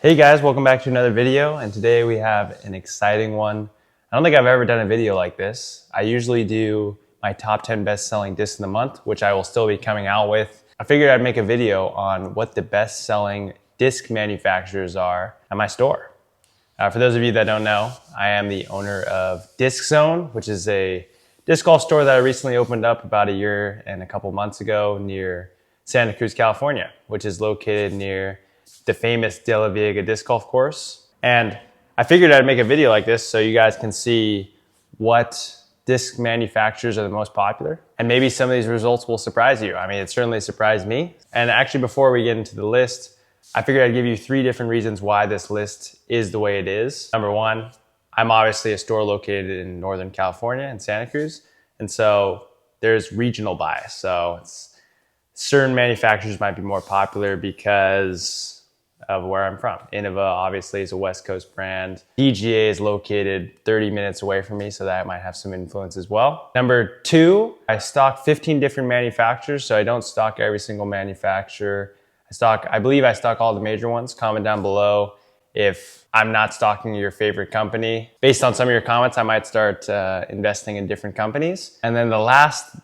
Hey guys, welcome back to another video, and today we have an exciting one. I don't think I've ever done a video like this. I usually do my top 10 best-selling discs in the month, which I will still be coming out with. I figured I'd make a video on what the best-selling disc manufacturers are at my store. For those of you that don't know, I am the owner of Disc Zone, which is a disc golf store that I recently opened up about a year and a couple months ago near Santa Cruz, California, which is located near the famous De La Vega disc golf course. And I figured I'd make a video like this so you guys can see what disc manufacturers are the most popular. And maybe some of these results will surprise you. I mean, it certainly surprised me. And actually, before we get into the list, I figured I'd give you 3 different reasons why this list is the way it is. Number 1, I'm obviously a store located in Northern California in Santa Cruz. And so there's regional bias. So certain manufacturers might be more popular because of where I'm from. Inova obviously is a West Coast brand. DGA is located 30 minutes away from me, so that might have some influence as well. Number 2, I stock 15 different manufacturers, so I don't stock every single manufacturer. I believe I stock all the major ones. Comment down below if I'm not stocking your favorite company. Based on some of your comments, I might start investing in different companies. And then the last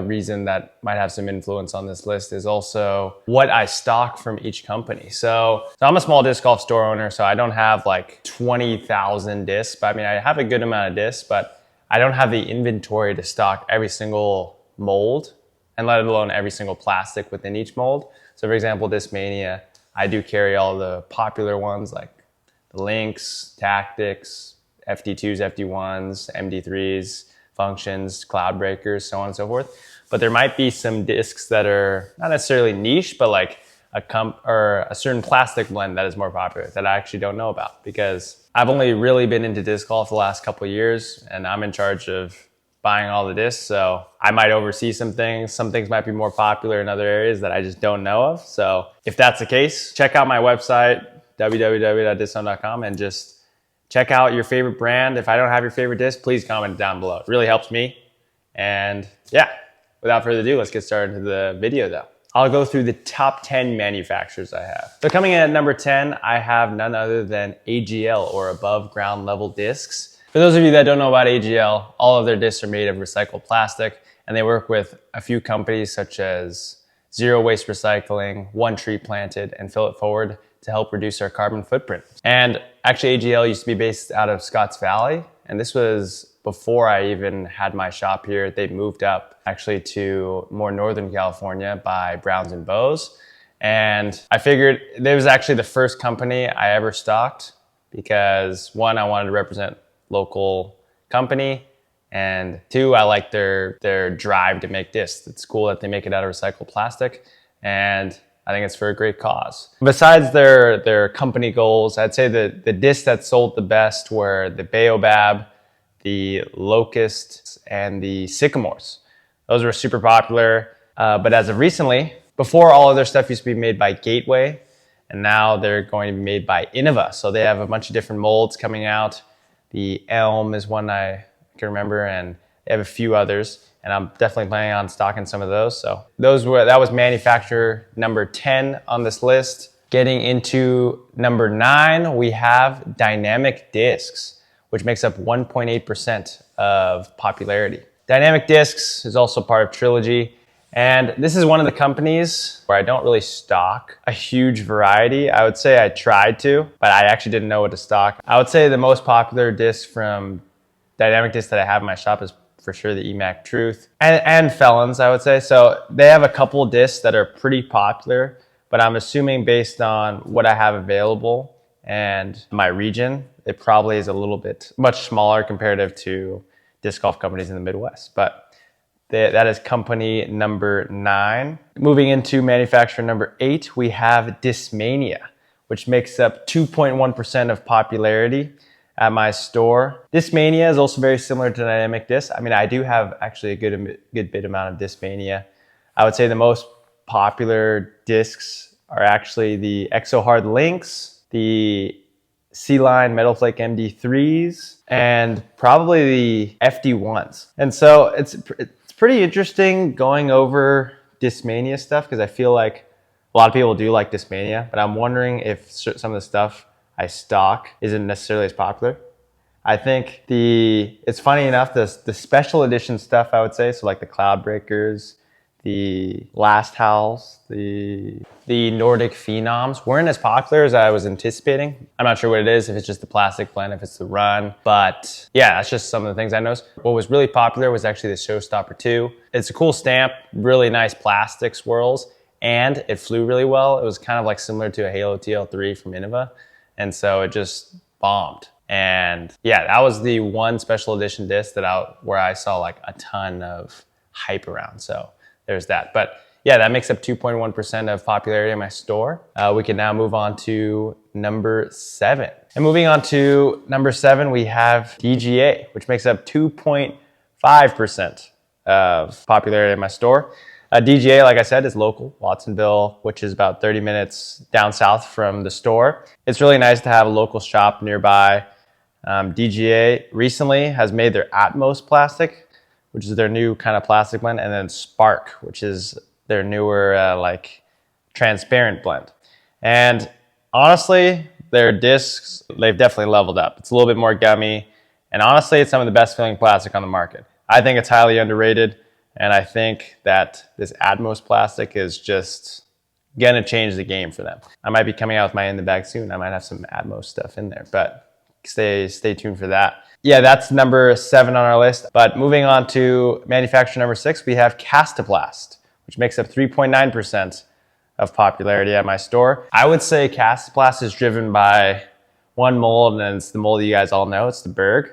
reason that might have some influence on this list is also what I stock from each company. So I'm a small disc golf store owner, so I don't have like 20,000 discs. But I mean, I have a good amount of discs, but I don't have the inventory to stock every single mold, and let alone every single plastic within each mold. So for example, Dismania, I do carry all the popular ones like the Lynx, Tactics, FD2s, FD1s, MD3s, functions, cloud breakers, so on and so forth. But there might be some discs that are not necessarily niche, but like a certain plastic blend that is more popular that I actually don't know about, because I've only really been into disc golf the last couple of years, and I'm in charge of buying all the discs. So I might oversee some things. Some things might be more popular in other areas that I just don't know of. So if that's the case, check out my website, www.discone.com, and just check out your favorite brand. If I don't have your favorite disc, please comment down below. It really helps me. And yeah, without further ado, let's get started into the video though. I'll go through the top 10 manufacturers I have. So coming in at number 10, I have none other than AGL, or above ground level discs. For those of you that don't know about AGL, all of their discs are made of recycled plastic, and they work with a few companies such as Zero Waste Recycling, One Tree Planted, and Fill It Forward to help reduce our carbon footprint. And actually AGL used to be based out of Scotts Valley, and this was before I even had my shop here. They moved up actually to more Northern California by Browns and Bows. And I figured it was actually the first company I ever stocked because 1, I wanted to represent local company, and 2, I like their drive to make discs. It's cool that they make it out of recycled plastic, and I think it's for a great cause. Besides their company goals, I'd say that the discs that sold the best were the Baobab, the Locust, and the Sycamores. Those were super popular, but as of recently, before all of their stuff used to be made by Gateway, and now they're going to be made by Inova. So they have a bunch of different molds coming out. The Elm is one I can remember, and they have a few others. And I'm definitely planning on stocking some of those. So that was manufacturer number 10 on this list. Getting into number 9, we have Dynamic Discs, which makes up 1.8% of popularity. Dynamic Discs is also part of Trilogy. And this is one of the companies where I don't really stock a huge variety. I would say I tried to, but I actually didn't know what to stock. I would say the most popular disc from Dynamic Discs that I have in my shop is for sure the EMAC Truth, and Felons, I would say. So they have a couple discs that are pretty popular, but I'm assuming based on what I have available and my region, it probably is a little bit much smaller comparative to disc golf companies in the Midwest. But that is company number 9. Moving into manufacturer number 8, we have Dismania, which makes up 2.1% of popularity at my store. Dismania is also very similar to Dynamic Discs. I mean, I do have actually a good bit amount of Dismania. I would say the most popular discs are actually the Exo Hard Lynx, the C-Line Metal Flake MD3s, and probably the FD1s. And so it's pretty interesting going over Dismania stuff, because I feel like A lot of people do like Dismania, but I'm wondering if some of the stuff I stock isn't necessarily as popular. I think it's funny enough, the special edition stuff, I would say, so like the Cloud Breakers, the Last Howls, the Nordic Phenoms weren't as popular as I was anticipating. I'm not sure what it is, if it's just the plastic blend, if it's the run, but yeah, that's just some of the things I noticed. What was really popular was actually the Showstopper 2. It's a cool stamp, really nice plastic swirls, and it flew really well. It was kind of like similar to a Halo TL3 from Inova, and so it just bombed. And yeah, that was the one special edition disc where I saw like a ton of hype around. So there's that. But yeah, that makes up 2.1% of popularity in my store. We can now move on to number 7. And moving on to number 7, we have DGA, which makes up 2.5% of popularity in my store. DGA, like I said, is local, Watsonville, which is about 30 minutes down south from the store. It's really nice to have a local shop nearby. DGA recently has made their Atmos plastic, which is their new kind of plastic blend, and then Spark, which is their newer like transparent blend. And honestly, their discs, they've definitely leveled up. It's a little bit more gummy, and honestly, it's some of the best feeling plastic on the market. I think it's highly underrated, and I think that this Atmos plastic is just gonna change the game for them. I might be coming out with my in the bag soon. I might have some Atmos stuff in there, but stay tuned for that. Yeah, that's number 7 on our list. But moving on to manufacturer number 6, we have Castlast, which makes up 3.9% of popularity at my store. I would say Castlast is driven by one mold, and it's the mold you guys all know. It's the Berg.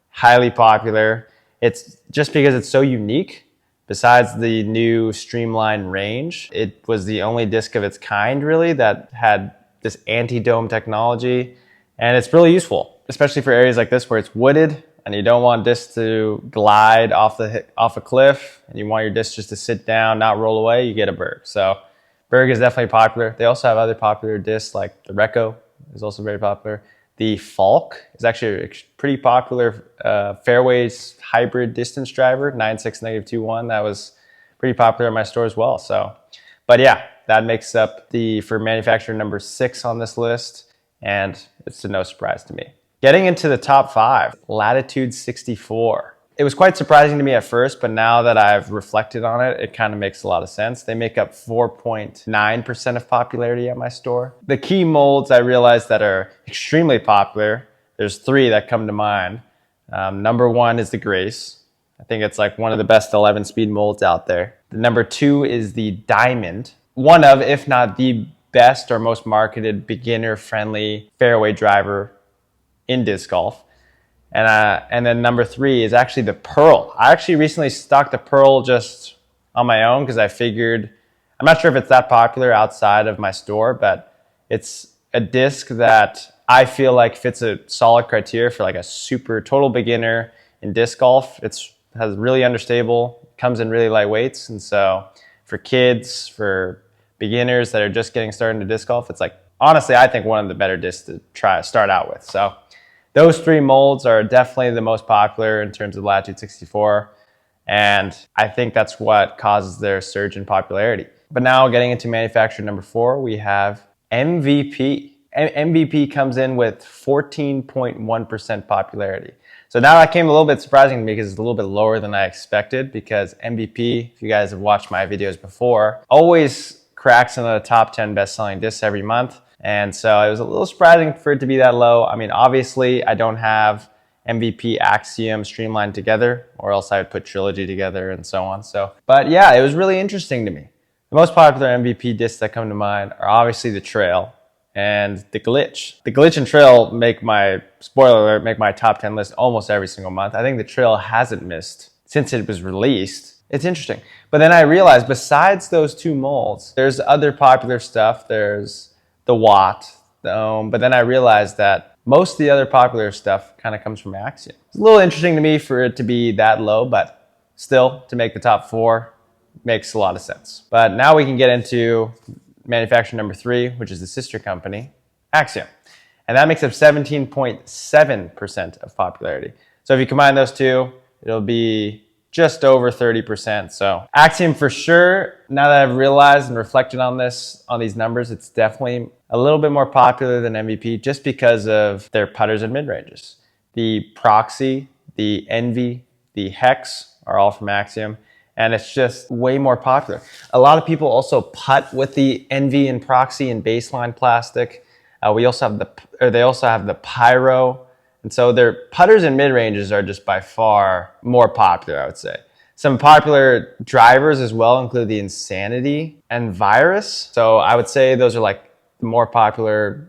Highly popular. It's just because it's so unique. Besides the new streamlined range, it was the only disc of its kind, really, that had this anti-dome technology. And it's really useful, especially for areas like this where it's wooded and you don't want discs to glide off a cliff, and you want your disc just to sit down, not roll away. You get a Berg. So Berg is definitely popular. They also have other popular discs like the Reco is also very popular. The Falk is actually a pretty popular fairways hybrid distance driver, 9.6 -2.1. That was pretty popular in my store as well. So, but yeah, that makes up for manufacturer number 6 on this list. And it's no surprise to me. Getting into the top 5, Latitude 64. It was quite surprising to me at first, but now that I've reflected on it, it kind of makes a lot of sense. They make up 4.9% of popularity at my store. The key molds I realized that are extremely popular, there's 3 that come to mind. Number 1 is the Grace. I think it's like one of the best 11-speed molds out there. The number 2 is the Diamond. One of, if not the best or most marketed beginner-friendly fairway driver in disc golf. And then number 3 is actually the Pearl. I actually recently stocked the Pearl just on my own because I figured, I'm not sure if it's that popular outside of my store, but it's a disc that I feel like fits a solid criteria for like a super total beginner in disc golf. Has really understable, comes in really light weights, and so for kids, for beginners that are just getting started into disc golf, it's like, honestly, I think one of the better discs to start out with. So those 3 molds are definitely the most popular in terms of Latitude 64. And I think that's what causes their surge in popularity. But now getting into manufacturer number 4, we have MVP. MVP comes in with 14.1% popularity. So now that came a little bit surprising to me because it's a little bit lower than I expected, because MVP, if you guys have watched my videos before, always cracks into the top 10 best-selling discs every month. And so it was a little surprising for it to be that low. I mean, obviously, I don't have MVP, Axiom streamlined together, or else I would put Trilogy together and so on. So, but yeah, it was really interesting to me. The most popular MVP discs that come to mind are obviously the Trail and the Glitch. The Glitch and Trail make my, spoiler alert, make my top 10 list almost every single month. I think the Trail hasn't missed since it was released. It's interesting. But then I realized besides those 2 molds, there's other popular stuff. There's the Watt, the Ohm. But then I realized that most of the other popular stuff kind of comes from Axiom. It's a little interesting to me for it to be that low, but still, to make the top 4 makes a lot of sense. But now we can get into manufacturer number 3, which is the sister company, Axiom. And that makes up 17.7% of popularity. So if you combine those 2, it'll be just over 30%. So Axiom for sure, now that I've realized and reflected on this, on these numbers, it's definitely a little bit more popular than MVP just because of their putters and mid-ranges. The Proxy, the Envy, the Hex are all from Axiom, and it's just way more popular. A lot of people also putt with the Envy and Proxy and baseline plastic. They also have the Pyro. And so their putters and mid-ranges are just by far more popular, I would say. Some popular drivers as well include the Insanity and Virus. So I would say those are like the more popular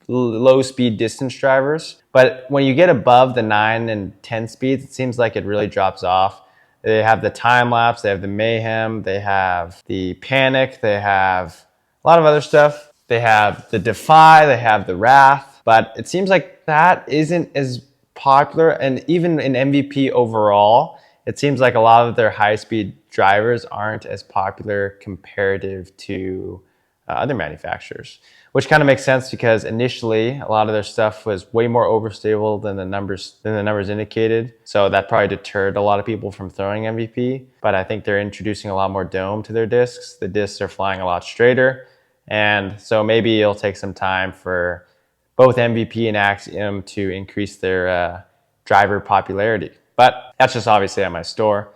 low speed distance drivers. But when you get above the 9 and 10 speeds, it seems like it really drops off. They have the Time Lapse, they have the Mayhem, they have the Panic, they have a lot of other stuff. They have the Defy, they have the Wrath, but it seems like that isn't as popular. And even in MVP overall, it seems like a lot of their high-speed drivers aren't as popular comparative to other manufacturers, which kind of makes sense because initially a lot of their stuff was way more overstable than the numbers indicated. So that probably deterred a lot of people from throwing MVP. But I think they're introducing a lot more dome to their discs. The discs are flying a lot straighter. And so maybe it'll take some time for both MVP and Axiom to increase their driver popularity. But that's just obviously at my store.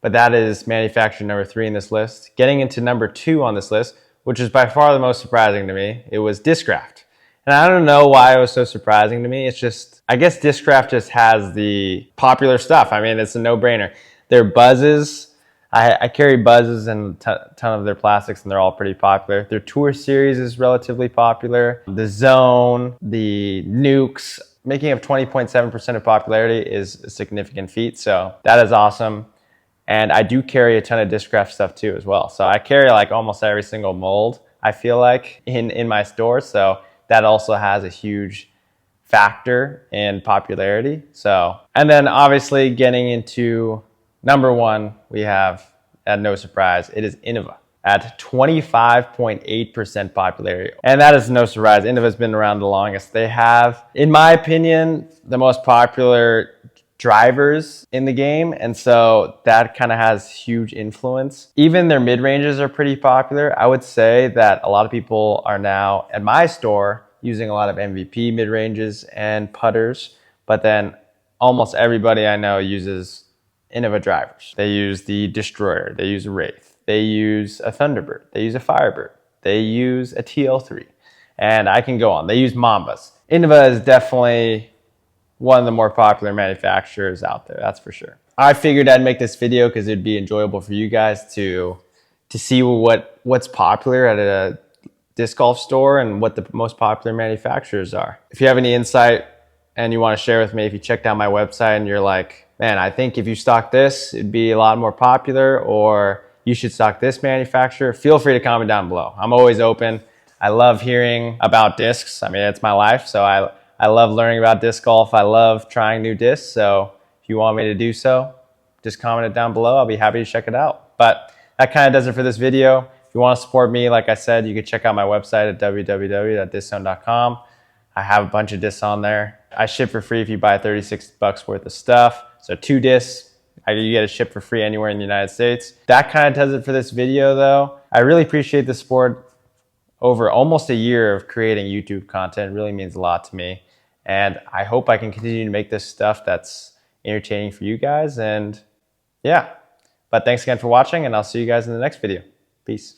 But that is manufacturer number 3 in this list. Getting into number 2 on this list, which is by far the most surprising to me, it was Discraft. And I don't know why it was so surprising to me. It's just, I guess Discraft just has the popular stuff. I mean, it's a no-brainer. Their buzzes, I carry buzzes and a ton of their plastics, and they're all pretty popular. Their Tour series is relatively popular. The Zone, the Nukes, making up 20.7% of popularity is a significant feat. So that is awesome. And I do carry a ton of Discraft stuff too as well. So I carry like almost every single mold, I feel like, in my store. So that also has a huge factor in popularity. So, and then obviously getting into number 1, we have, at no surprise, it is Inova at 25.8% popularity. And that is no surprise. Innova's been around the longest. They have, in my opinion, the most popular drivers in the game, and so that kind of has huge influence. Even their mid-ranges are pretty popular. I would say that a lot of people are now at my store using a lot of MVP mid-ranges and putters, but then almost everybody I know uses Innova drivers. They use the Destroyer, they use a Wraith, they use a Thunderbird, they use a Firebird, they use a TL3, and I can go on. They use Mambas. Innova is definitely one of the more popular manufacturers out there, that's for sure. I figured I'd make this video because it'd be enjoyable for you guys to see what's popular at a disc golf store and what the most popular manufacturers are. If you have any insight and you want to share with me, if you checked out my website and you're like, man, I think if you stock this, it'd be a lot more popular, or you should stock this manufacturer, feel free to comment down below. I'm always open. I love hearing about discs. I mean, it's my life, so I love learning about disc golf. I love trying new discs. So if you want me to do so, just comment it down below. I'll be happy to check it out. But that kind of does it for this video. If you want to support me, like I said, you can check out my website at www.disczone.com. I have a bunch of discs on there. I ship for free if you buy 36 bucks worth of stuff. So 2 discs, you get it shipped for free anywhere in the United States. That kind of does it for this video though. I really appreciate the support over almost a year of creating YouTube content. It really means a lot to me. And I hope I can continue to make this stuff that's entertaining for you guys. And yeah, but thanks again for watching, and I'll see you guys in the next video. Peace.